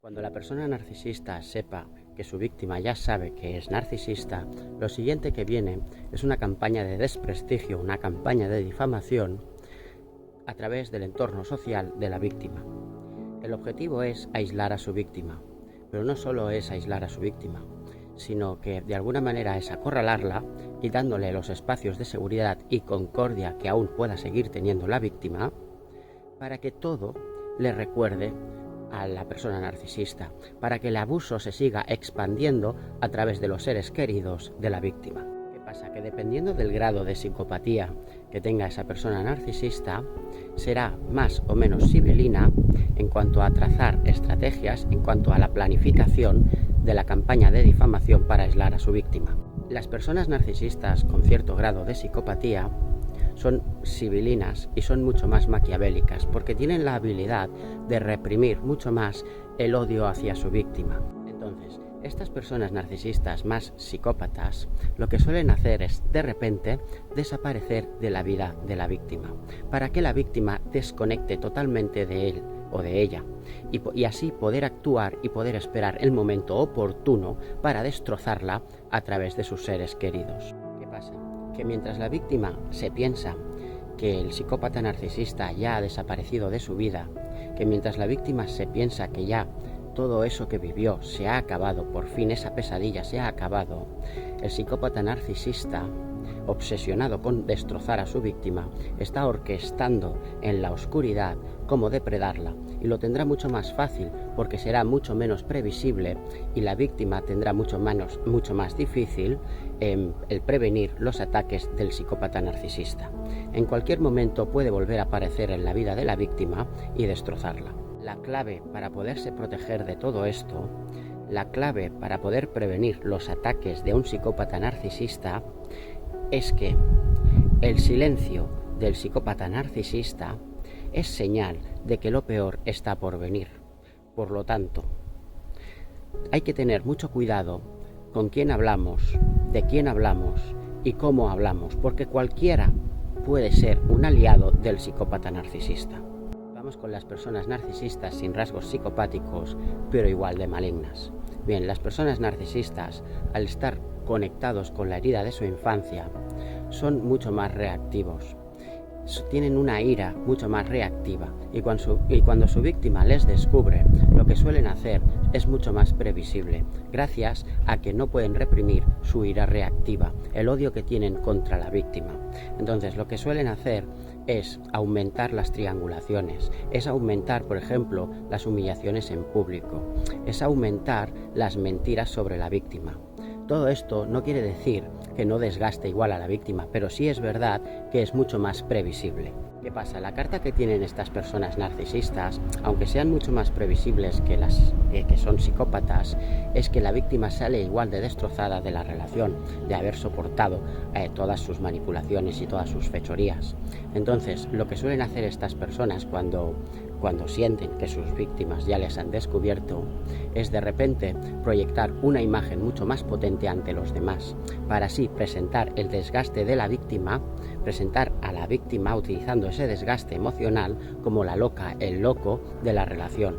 Cuando la persona narcisista sepa que su víctima ya sabe que es narcisista, lo siguiente que viene es una campaña de desprestigio, una campaña de difamación a través del entorno social de la víctima. El objetivo es aislar a su víctima, pero no solo es aislar a su víctima, sino que de alguna manera es acorralarla, quitándole los espacios de seguridad y concordia que aún pueda seguir teniendo la víctima, para que todo le recuerde a la persona narcisista, para que el abuso se siga expandiendo a través de los seres queridos de la víctima. ¿Qué pasa? Que dependiendo del grado de psicopatía que tenga esa persona narcisista, será más o menos sibelina en cuanto a trazar estrategias, en cuanto a la planificación de la campaña de difamación para aislar a su víctima. Las personas narcisistas con cierto grado de psicopatía son sibelinas y son mucho más maquiavélicas porque tienen la habilidad de reprimir mucho más el odio hacia su víctima. Entonces, estas personas narcisistas más psicópatas lo que suelen hacer es de repente desaparecer de la vida de la víctima para que la víctima desconecte totalmente de él o de ella y así poder actuar y poder esperar el momento oportuno para destrozarla a través de sus seres queridos. ¿Qué pasa? Que mientras la víctima se piensa que el psicópata narcisista ya ha desaparecido de su vida, que mientras la víctima se piensa que ya todo eso que vivió se ha acabado, por fin esa pesadilla se ha acabado, el psicópata narcisista, obsesionado con destrozar a su víctima, está orquestando en la oscuridad cómo depredarla y lo tendrá mucho más fácil porque será mucho menos previsible y la víctima tendrá mucho más difícil el prevenir los ataques del psicópata narcisista. En cualquier momento puede volver a aparecer en la vida de la víctima y destrozarla. La clave para poderse proteger de todo esto, la clave para poder prevenir los ataques de un psicópata narcisista es que el silencio del psicópata narcisista es señal de que lo peor está por venir. Por lo tanto, hay que tener mucho cuidado con quién hablamos, de quién hablamos y cómo hablamos, porque cualquiera puede ser un aliado del psicópata narcisista. Vamos con las personas narcisistas sin rasgos psicopáticos, pero igual de malignas. Bien, las personas narcisistas, al estar conectados con la herida de su infancia, son mucho más reactivos. Tienen una ira mucho más reactiva y cuando su víctima les descubre, lo que suelen hacer es mucho más previsible, gracias a que no pueden reprimir su ira reactiva, el odio que tienen contra la víctima. Entonces, lo que suelen hacer es aumentar las triangulaciones, es aumentar, por ejemplo, las humillaciones en público, es aumentar las mentiras sobre la víctima. Todo esto no quiere decir que no desgaste igual a la víctima, pero sí es verdad que es mucho más previsible. ¿Qué pasa? La carta que tienen estas personas narcisistas, aunque sean mucho más previsibles que las que son psicópatas, es que la víctima sale igual de destrozada de la relación, de haber soportado todas sus manipulaciones y todas sus fechorías. Entonces, lo que suelen hacer estas personas cuando sienten que sus víctimas ya les han descubierto, es de repente proyectar una imagen mucho más potente ante los demás, para así presentar el desgaste de la víctima, presentar a la víctima utilizando ese desgaste emocional como la loca, el loco de la relación.